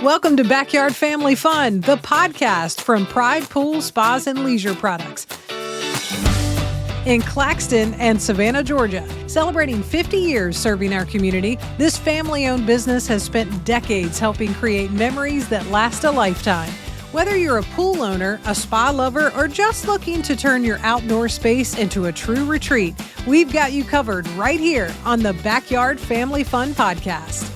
Welcome to Backyard Family Fun, the podcast from Pride Pool Spas and Leisure Products in Claxton and Savannah, Georgia. Celebrating 50 years serving our community, this family-owned business has spent decades helping create memories that last a lifetime. Whether you're a pool owner, a spa lover, or just looking to turn your outdoor space into a true retreat, we've got you covered right here on the Backyard Family Fun podcast.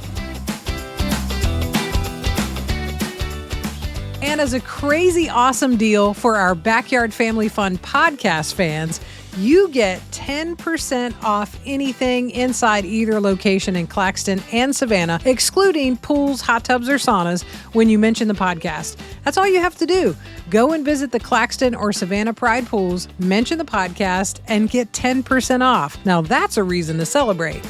And as a crazy awesome deal for our Backyard Family Fun podcast fans, you get 10% off anything inside either location in Claxton and Savannah, excluding pools, hot tubs, or saunas when you mention the podcast. That's all you have to do. Go and visit the Claxton or Savannah Pride pools, mention the podcast, and get 10% off. Now that's a reason to celebrate.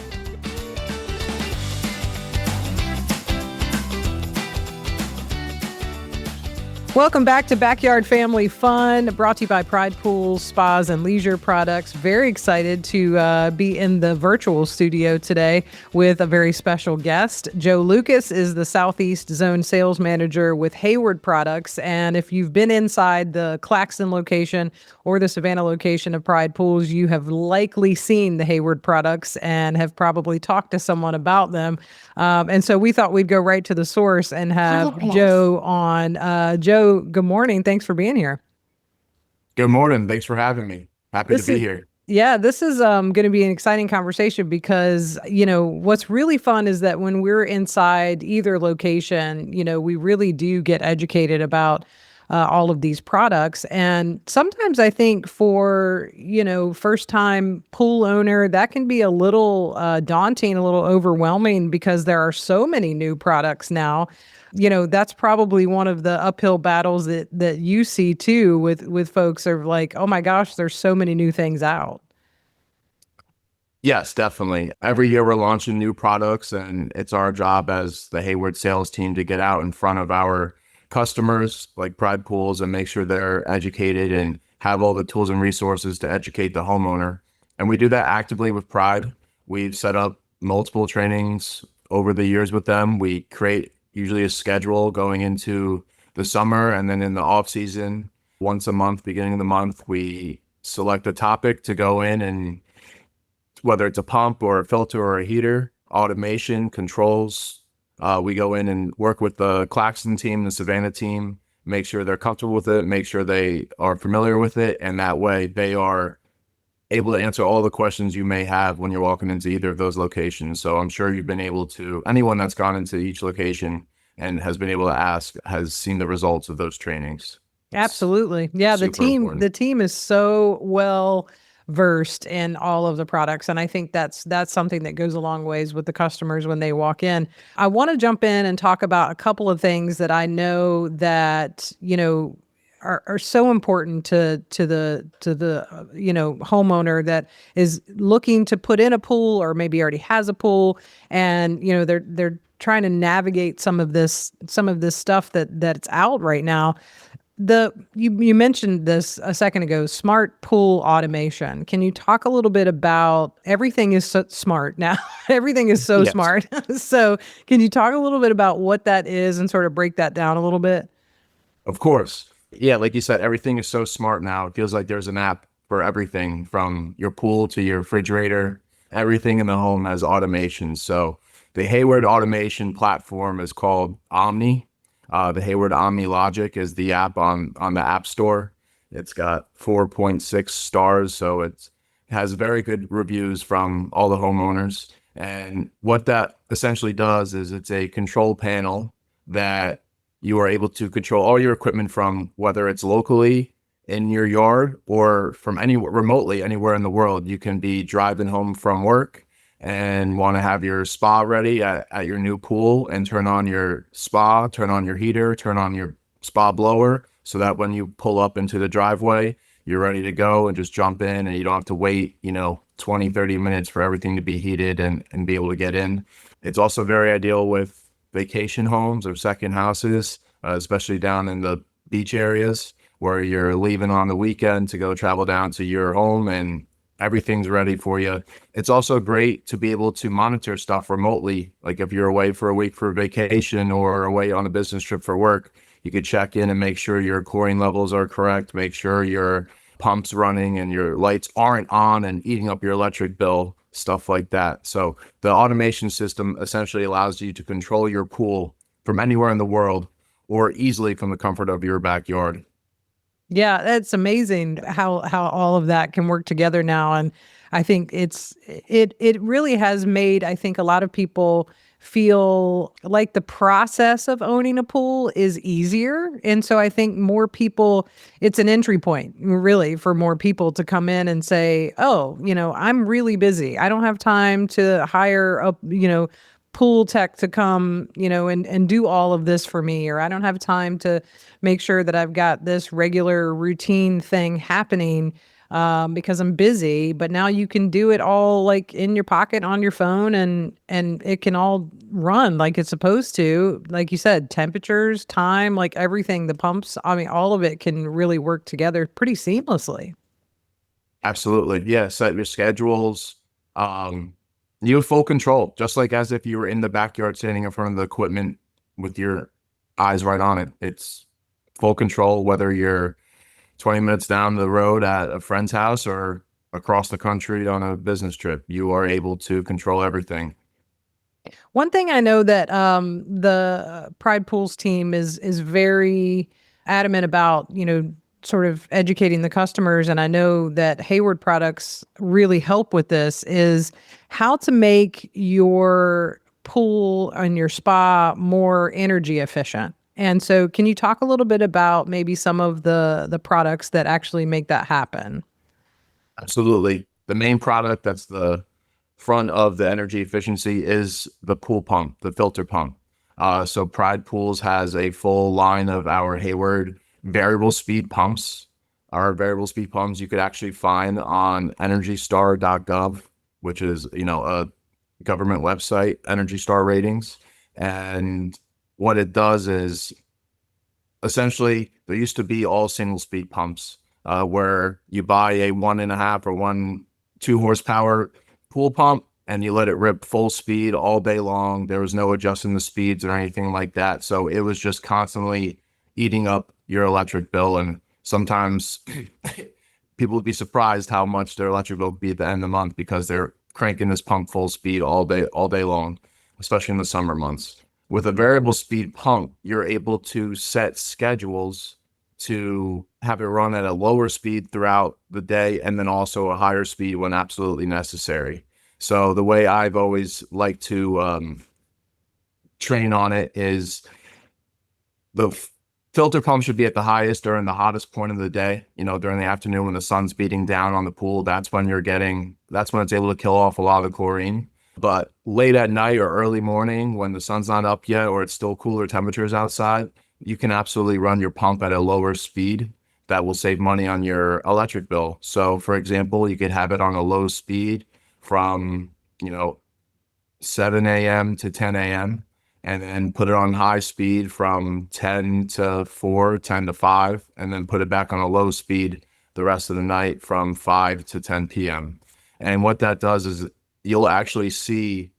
Welcome back to Backyard Family Fun, brought to you by Pride Pools, Spas, and Leisure Products. Very excited to be in the virtual studio today with a very special guest. Joe Lucas is the Southeast Zone Sales Manager with Hayward Products. And if you've been inside the Claxton location or the Savannah location of Pride Pools, you have likely seen the Hayward products and have probably talked to someone about them. And so we thought we'd go right to the source and have Joe on. Joe, good morning. Thanks for being here. Good morning. Thanks for having me. Happy to be here. Yeah, this is going to be an exciting conversation because, what's really fun is that when we're inside either location, we really do get educated about all of these products. And sometimes I think for, first time pool owner, that can be a little daunting, a little overwhelming because there are so many new products now. That's probably one of the uphill battles that you see too with folks are like, oh my gosh, there's so many new things out. Yes, definitely. Every year we're launching new products, and it's our job as the Hayward sales team to get out in front of our customers like Pride Pools and make sure they're educated and have all the tools and resources to educate the homeowner. And we do that actively with Pride. We've set up multiple trainings over the years with them. We create usually a schedule going into the summer, and then in the off season, once a month, beginning of the month, we select a topic to go in, and whether it's a pump or a filter or a heater, automation, controls, we go in and work with the Claxton team, the Savannah team, make sure they're comfortable with it, make sure they are familiar with it, and that way they are able to answer all the questions you may have when you're walking into either of those locations. So I'm sure you've been able to, anyone that's gone into each location and has been able to ask has seen the results of those trainings. Absolutely. Yeah, the team is so well versed in all of the products. And I think that's something that goes a long ways with the customers when they walk in. I want to jump in and talk about a couple of things that I know that, are so important to the homeowner that is looking to put in a pool or maybe already has a pool, and they're trying to navigate some of this stuff that's out right now. You mentioned this a second ago, smart pool automation. Can you talk a little bit about everything is so smart now? Everything is so smart. So can you talk a little bit about what that is and sort of break that down a little bit? Of course. Yeah, like you said, everything is so smart now. It feels like there's an app for everything from your pool to your refrigerator. Everything in the home has automation. So the Hayward automation platform is called Omni. The Hayward Omni Logic is the app on the App Store. It's got 4.6 stars, so it has very good reviews from all the homeowners. And what that essentially does is it's a control panel that you are able to control all your equipment from, whether it's locally in your yard or from remotely anywhere in the world. You can be driving home from work and want to have your spa ready at your new pool and turn on your spa, turn on your heater, turn on your spa blower, so that when you pull up into the driveway, you're ready to go and just jump in, and you don't have to wait, 20, 30 minutes for everything to be heated and be able to get in. It's also very ideal with vacation homes or second houses, especially down in the beach areas where you're leaving on the weekend to go travel down to your home and Everything's ready for you. It's also great to be able to monitor stuff remotely. Like if you're away for a week for vacation or away on a business trip for work, you could check in and make sure your chlorine levels are correct, make sure your pump's running and your lights aren't on and eating up your electric bill, stuff like that. So the automation system essentially allows you to control your pool from anywhere in the world or easily from the comfort of your backyard. Yeah, that's amazing how all of that can work together now. And I think it really has made, I think, a lot of people feel like the process of owning a pool is easier. And so I think more people, it's an entry point really for more people to come in and say, oh, I'm really busy. I don't have time to hire a, pool tech to come, and do all of this for me, or I don't have time to make sure that I've got this regular routine thing happening because I'm busy. But now you can do it all like in your pocket on your phone, and it can all run like it's supposed to. Like you said, temperatures, time, like everything, the pumps, I mean, all of it can really work together pretty seamlessly. Absolutely. Yeah. Set your schedules. You have full control, just like as if you were in the backyard standing in front of the equipment with your eyes right on it. It's full control, whether you're 20 minutes down the road at a friend's house or across the country on a business trip. You are able to control everything. One thing I know that the Pride Pools team is very adamant about, sort of educating the customers, and I know that Hayward products really help with this, is how to make your pool and your spa more energy efficient. And so can you talk a little bit about maybe some of the products that actually make that happen? Absolutely. The main product that's the front of the energy efficiency is the pool pump, the filter pump. So Pride Pools has a full line of our Hayward variable speed pumps. Our variable speed pumps you could actually find on energystar.gov, which is, a government website, Energy Star ratings. And what it does is essentially there used to be all single speed pumps where you buy a 1.5 or 2 horsepower pool pump and you let it rip full speed all day long. There was no adjusting the speeds or anything like that. So it was just constantly eating up your electric bill. And sometimes people would be surprised how much their electric bill would be at the end of the month because they're cranking this pump full speed all day long, especially in the summer months. With a variable speed pump, you're able to set schedules to have it run at a lower speed throughout the day and then also a higher speed when absolutely necessary. So the way I've always liked to train on it is the filter pump should be at the highest during the hottest point of the day, during the afternoon when the sun's beating down on the pool. That's when it's able to kill off a lot of the chlorine. But late at night or early morning when the sun's not up yet or it's still cooler temperatures outside, you can absolutely run your pump at a lower speed that will save money on your electric bill. So for example, you could have it on a low speed from, 7 a.m. to 10 a.m. and then put it on high speed from 10 to 4, 10 to 5, and then put it back on a low speed the rest of the night from 5 to 10 p.m. And what that does is you'll actually see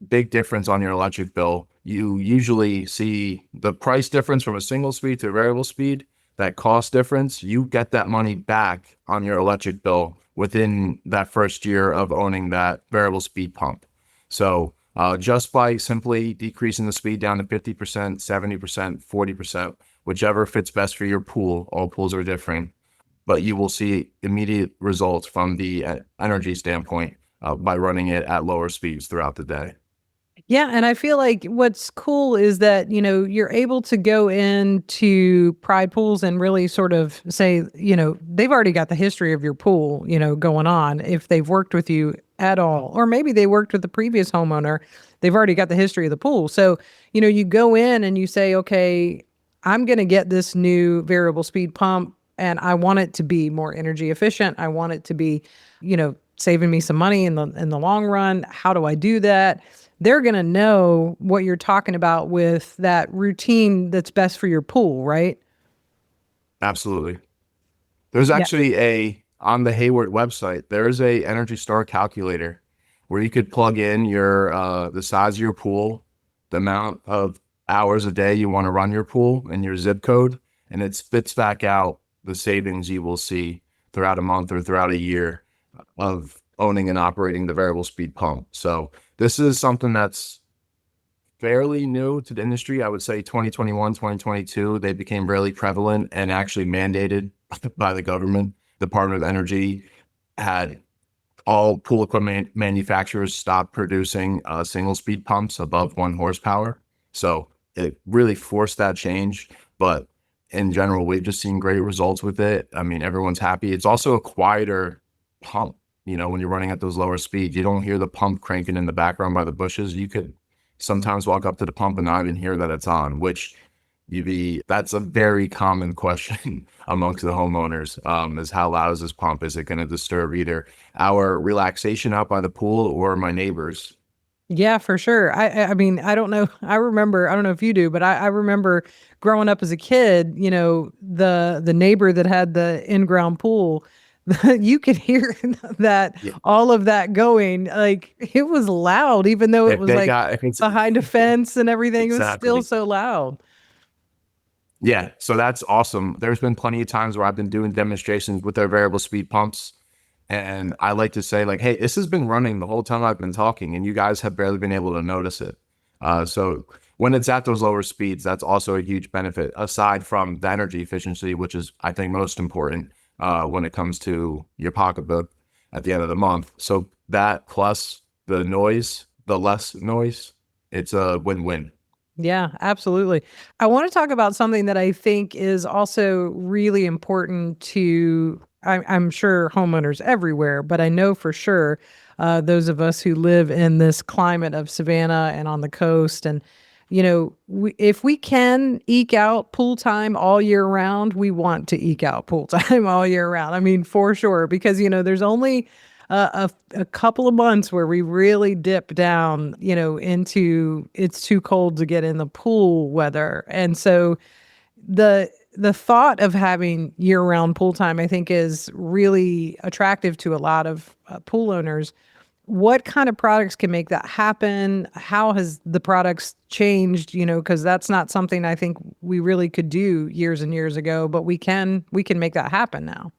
big difference on your electric bill. You usually see the price difference from a single speed to a variable speed, that cost difference, you get that money back on your electric bill within that first year of owning that variable speed pump. So just by simply decreasing the speed down to 50%, 70%, 40%, whichever fits best for your pool, all pools are different, but you will see immediate results from the energy standpoint by running it at lower speeds throughout the day. Yeah, and I feel like what's cool is that, you're able to go into Pride Pools and really sort of say, they've already got the history of your pool, going on if they've worked with you at all. Or maybe they worked with the previous homeowner. They've already got the history of the pool. So, you go in and you say, okay, I'm going to get this new variable speed pump and I want it to be more energy efficient. I want it to be, saving me some money in the long run. How do I do that? They're going to know what you're talking about with that routine that's best for your pool, right? Absolutely. There's Yeah. actually on the Hayward website, there is a Energy Star calculator where you could plug in your the size of your pool, the amount of hours a day you want to run your pool, and your zip code, and it spits back out the savings you will see throughout a month or throughout a year of owning and operating the variable speed pump. So this is something that's fairly new to the industry. I would say 2021, 2022, they became really prevalent and actually mandated by the government. Department of Energy had all pool equipment manufacturers stop producing single speed pumps above 1 horsepower. So it really forced that change. But in general, we've just seen great results with it. I mean, everyone's happy. It's also a quieter pump. You know, when you're running at those lower speeds, you don't hear the pump cranking in the background by the bushes. You could sometimes walk up to the pump and not even hear that it's on, which that's a very common question amongst the homeowners, is how loud is this pump? Is it going to disturb either our relaxation out by the pool or my neighbors? Yeah, for sure. I mean, I don't know. I don't know if you do, but I remember growing up as a kid, the neighbor that had the in-ground pool, you could hear that, Yeah. all of that going, like, it was loud, even though it If was they like got, if it's behind a fence and everything. It was still exactly. so loud. Yeah, so that's awesome. There's been plenty of times where I've been doing demonstrations with their variable speed pumps. And I like to say, like, hey, this has been running the whole time I've been talking, and you guys have barely been able to notice it. So when it's at those lower speeds, that's also a huge benefit, aside from the energy efficiency, which is, I think, most important when it comes to your pocketbook at the end of the month. So that plus the noise, the less noise, it's a win-win. Yeah, absolutely. I want to talk about something that I think is also really important to, I'm sure, homeowners everywhere, but I know for sure those of us who live in this climate of Savannah and on the coast. And, if we can eke out pool time all year round, we want to eke out pool time all year round. I mean, for sure, because, there's only a couple of months where we really dip down, into it's too cold to get in the pool weather. And so the thought of having year-round pool time, I think, is really attractive to a lot of pool owners. What kind of products can make that happen? How has the products changed? Because that's not something I think we really could do years and years ago, but we can make that happen now.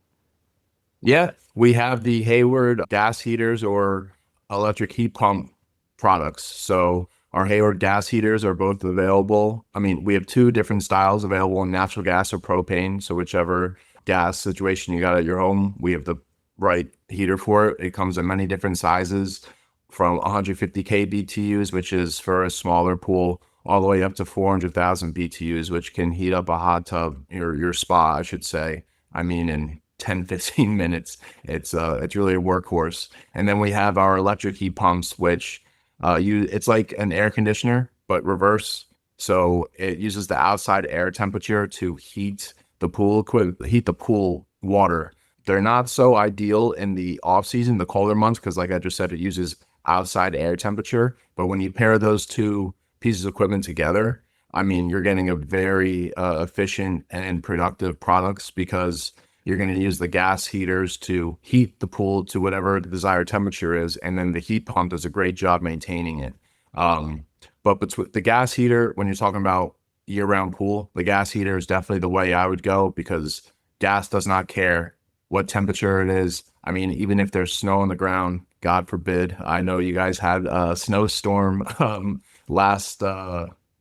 Yeah, we have the Hayward gas heaters or electric heat pump products. So our Hayward gas heaters are both available. I mean, we have two different styles available in natural gas or propane. So whichever gas situation you got at your home, we have the right heater for it. It comes in many different sizes from 150K BTUs, which is for a smaller pool, all the way up to 400,000 BTUs, which can heat up a hot tub, your spa, I should say. I mean, in 10, 15 minutes. It's really a workhorse. And then we have our electric heat pumps, which it's like an air conditioner, but reverse. So it uses the outside air temperature to heat the pool water. They're not so ideal in the off season, the colder months, because like I just said, it uses outside air temperature. But when you pair those two pieces of equipment together, I mean, you're getting a very efficient and productive products, because you're going to use the gas heaters to heat the pool to whatever the desired temperature is, and then the heat pump does a great job maintaining it. But the gas heater, when you're talking about year-round pool, the gas heater is definitely the way I would go, because gas does not care what temperature it is. I mean, even if there's snow on the ground, God forbid. I know you guys had a snowstorm last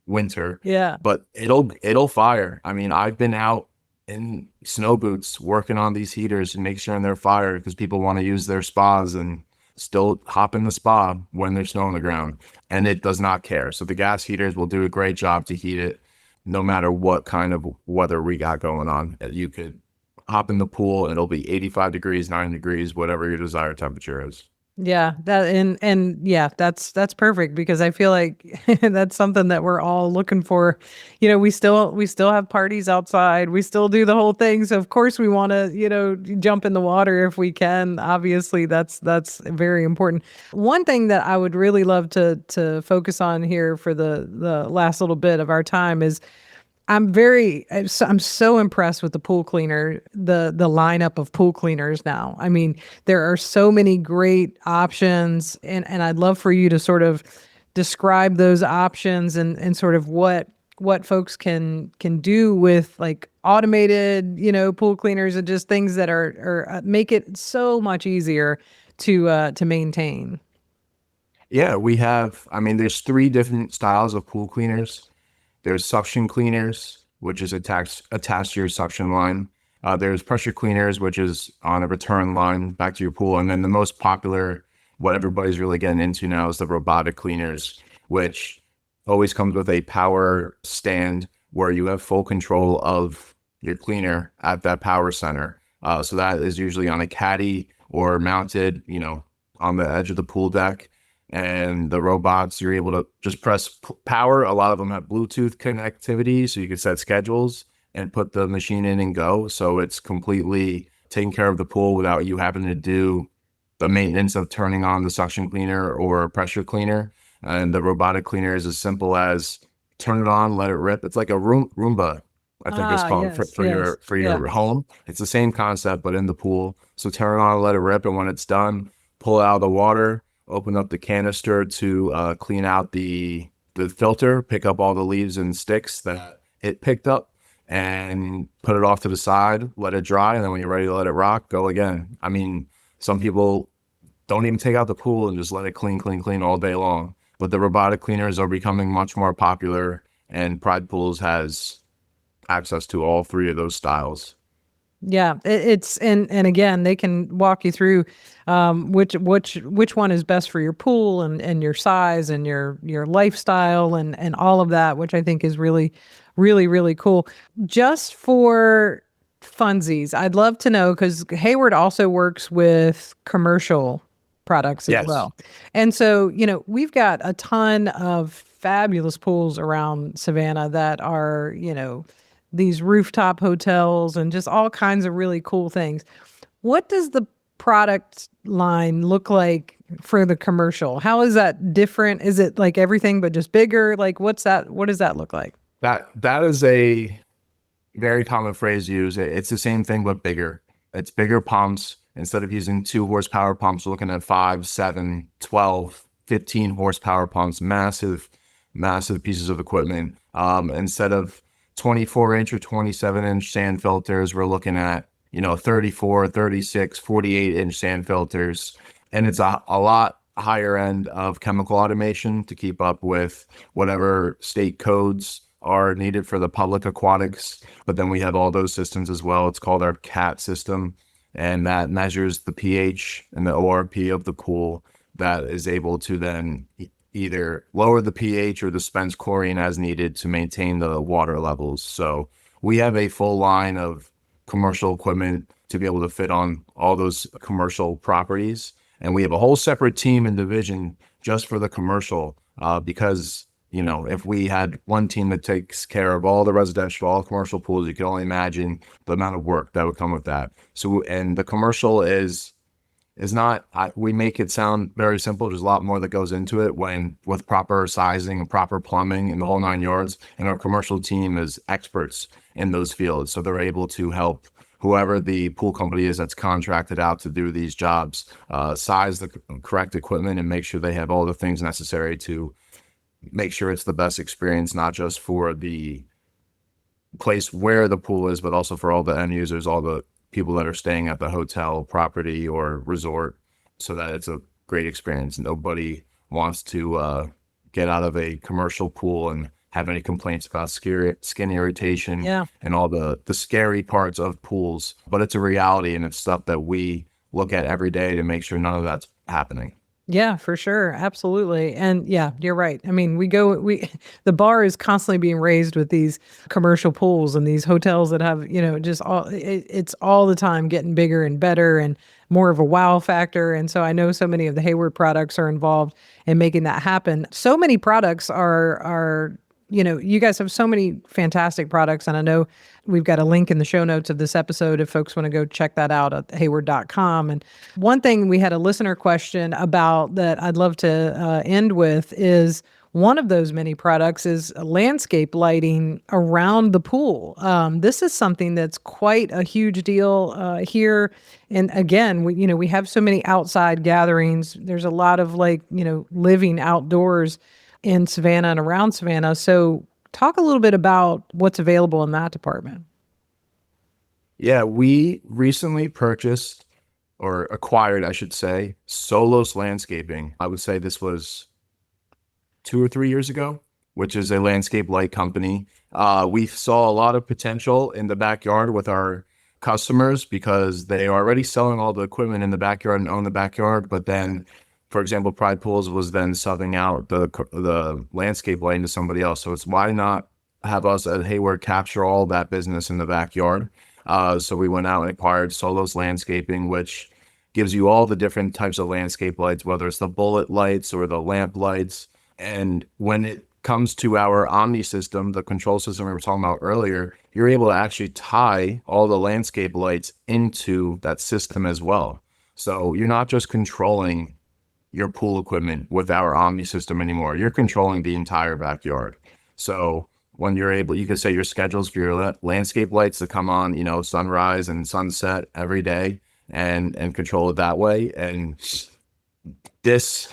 winter, Yeah. but it'll fire. I mean, I've been out in snow boots working on these heaters and make sure they're fired, because people want to use their spas and still hop in the spa when there's snow on the ground, and it does not care. So the gas heaters will do a great job to heat it no matter what kind of weather we got going on. You could hop in the pool and it'll be 85 degrees, 90 degrees, whatever your desired temperature is. Yeah, and yeah, that's perfect, because I feel like that's something that we're all looking for. We still have parties outside. We still do the whole thing. So of course we want to, jump in the water if we can. Obviously, that's very important. One thing that I would really love to focus on here for the last little bit of our time is I'm so impressed with the pool cleaner, the lineup of pool cleaners now. I mean, there are so many great options, and I'd love for you to sort of describe those options and sort of what folks can do with like automated, pool cleaners and just things that are make it so much easier to maintain. Yeah, we have, I mean, there's three different styles of pool cleaners. There's suction cleaners, which is attached to your suction line. There's pressure cleaners, which is on a return line back to your pool. And then the most popular, what everybody's really getting into now, is the robotic cleaners, which always comes with a power stand where you have full control of your cleaner at that power center. So that is usually on a caddy or mounted, on the edge of the pool deck. And the robots, you're able to just press power. A lot of them have Bluetooth connectivity, so you can set schedules and put the machine in and go. So it's completely taking care of the pool without you having to do the maintenance of turning on the suction cleaner or pressure cleaner. And the robotic cleaner is as simple as turn it on, let it rip. It's like a Roomba, I think it's called, Yes, for yes. your Yeah. home. It's the same concept, but in the pool. So turn it on, let it rip, and when it's done, pull it out of the water, open up the canister to clean out the filter, pick up all the leaves and sticks that it picked up, and put it off to the side, let it dry, and then when you're ready to let it rock, go again. I mean, some people don't even take out the pool and just let it clean, clean, clean all day long. But the robotic cleaners are becoming much more popular, and Pride Pools has access to all three of those styles. Yeah, it's and again, they can walk you through which one is best for your pool and your size and your lifestyle and all of that, which I think is really, really, really cool. Just for funsies, I'd love to know because Hayward also works with commercial products as Yes. well. And so, we've got a ton of fabulous pools around Savannah that are, these rooftop hotels and just all kinds of really cool things. What does the product line look like for the commercial? How is that different? Is it like everything but just bigger? Like what's that? What does that look like? That is a very common phrase used. It's the same thing but bigger. It's bigger pumps. Instead of using 2 horsepower pumps, we're looking at 5, 7, 12, 15 horsepower pumps, massive, massive pieces of equipment. Instead of 24-inch or 27-inch sand filters, we're looking at, 34, 36, 48-inch sand filters. And it's a lot higher end of chemical automation to keep up with whatever state codes are needed for the public aquatics. But then we have all those systems as well. It's called our CAT system, and that measures the pH and the ORP of the pool that is able to then either lower the pH or dispense chlorine as needed to maintain the water levels. So we have a full line of commercial equipment to be able to fit on all those commercial properties. And we have a whole separate team and division just for the commercial, because, if we had one team that takes care of all the residential, all commercial pools, you can only imagine the amount of work that would come with that. So, and the commercial is not, we make it sound very simple. There's a lot more that goes into it when with proper sizing and proper plumbing and the whole 9 yards. And our commercial team is experts in those fields. So they're able to help whoever the pool company is that's contracted out to do these jobs, size the correct equipment and make sure they have all the things necessary to make sure it's the best experience, not just for the place where the pool is, but also for all the end users, all the people that are staying at the hotel property or resort, so that it's a great experience. Nobody wants to get out of a commercial pool and have any complaints about skin irritation Yeah. and all the scary parts of pools. But it's a reality, and it's stuff that we look at every day to make sure none of that's happening. Yeah, for sure. Absolutely. And yeah, you're right. I mean, the bar is constantly being raised with these commercial pools and these hotels that have, just it's all the time getting bigger and better and more of a wow factor. And so I know so many of the Hayward products are involved in making that happen. So many products are you guys have so many fantastic products. And I know we've got a link in the show notes of this episode if folks want to go check that out at hayward.com. And one thing we had a listener question about that I'd love to end with is one of those many products is landscape lighting around the pool. This is something that's quite a huge deal here. And again, we have so many outside gatherings. There's a lot of living outdoors in Savannah and around Savannah. So talk a little bit about what's available in that department. Yeah, we recently purchased or acquired, I should say, Solos Landscaping. I would say this was 2 or 3 years ago, which is a landscape light company. We saw a lot of potential in the backyard with our customers because they are already selling all the equipment in the backyard and own the backyard. But then, for example, Pride Pools was then subbing out the landscape lighting to somebody else. So it's why not have us at Hayward capture all that business in the backyard? So we went out and acquired Solos Landscaping, which gives you all the different types of landscape lights, whether it's the bullet lights or the lamp lights. And when it comes to our Omni system, the control system we were talking about earlier, you're able to actually tie all the landscape lights into that system as well. So you're not just controlling your pool equipment with our Omni system anymore. You're controlling the entire backyard. So when you're able, you can set your schedules for your landscape lights to come on, sunrise and sunset every day and control it that way. And this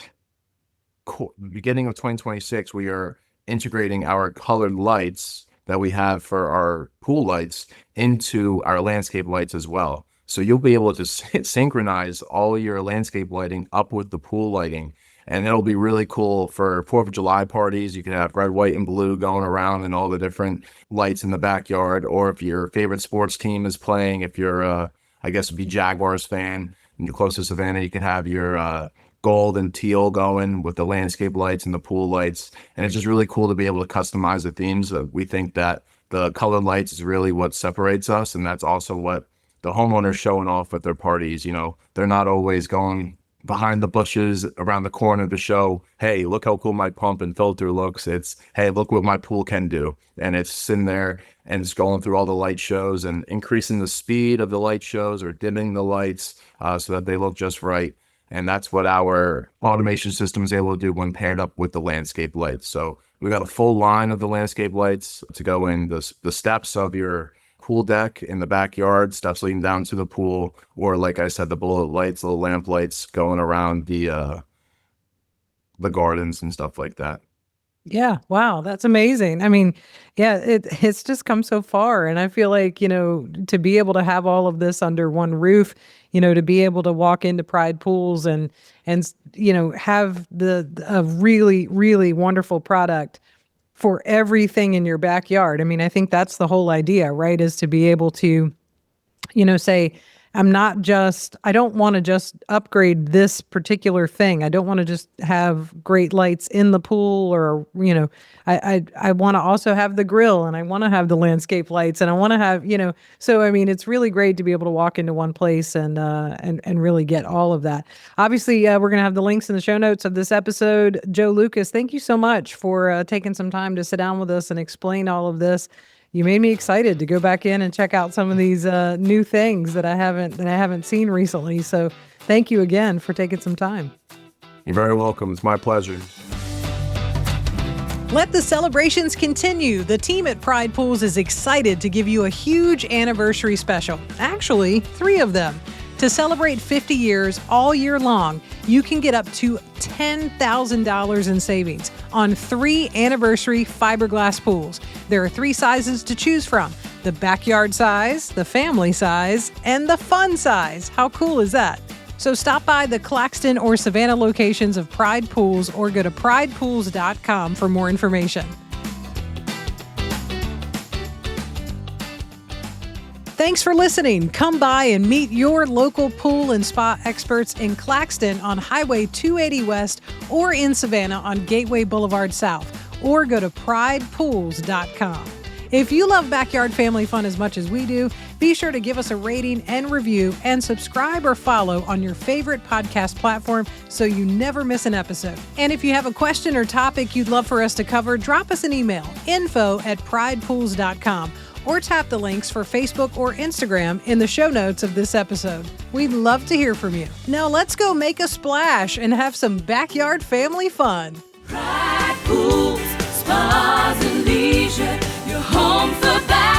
beginning of 2026, we are integrating our colored lights that we have for our pool lights into our landscape lights as well. So you'll be able to synchronize all your landscape lighting up with the pool lighting. And it'll be really cool for 4th of July parties. You can have red, white, and blue going around and all the different lights in the backyard. Or if your favorite sports team is playing, if you're, if you Jaguars fan and you're close to Savannah, you can have your gold and teal going with the landscape lights and the pool lights. And it's just really cool to be able to customize the themes. We think that the colored lights is really what separates us. And that's also what the homeowners showing off at their parties. They're not always going behind the bushes around the corner to show, hey, look how cool my pump and filter looks. It's, hey, look what my pool can do. And it's sitting there and it's going through all the light shows and increasing the speed of the light shows or dimming the lights so that they look just right. And that's what our automation system is able to do when paired up with the landscape lights. So we got a full line of the landscape lights to go in the steps of your pool deck in the backyard, steps leading down to the pool, or like I said, the bullet lights, the lamp lights going around the gardens and stuff like that. Yeah. Wow. That's amazing. I mean, yeah, it's just come so far. And I feel like, to be able to have all of this under one roof, to be able to walk into Pride Pools and have a really, really wonderful product for everything in your backyard. I mean, I think that's the whole idea, right? Is to be able to, say, I don't want to just upgrade this particular thing. I don't want to just have great lights in the pool or, I want to also have the grill and I want to have the landscape lights and I want to have, so, I mean, it's really great to be able to walk into one place and really get all of that. Obviously, we're going to have the links in the show notes of this episode. Joe Lucas, thank you so much for taking some time to sit down with us and explain all of this. You made me excited to go back in and check out some of these new things that I haven't seen recently. So thank you again for taking some time. You're very welcome. It's my pleasure. Let the celebrations continue. The team at Pride Pools is excited to give you a huge anniversary special. Actually, 3 of them. To celebrate 50 years all year long, you can get up to $10,000 in savings on 3 anniversary fiberglass pools. There are 3 sizes to choose from: the backyard size, the family size, and the fun size. How cool is that? So stop by the Claxton or Savannah locations of Pride Pools or go to pridepools.com for more information. Thanks for listening. Come by and meet your local pool and spa experts in Claxton on Highway 280 West or in Savannah on Gateway Boulevard South, or go to pridepools.com. If you love backyard family fun as much as we do, be sure to give us a rating and review and subscribe or follow on your favorite podcast platform so you never miss an episode. And if you have a question or topic you'd love for us to cover, drop us an email, info@pridepools.com. or tap the links for Facebook or Instagram in the show notes of this episode. We'd love to hear from you. Now let's go make a splash and have some backyard family fun. Pride Pools, spas, and leisure, your home for bath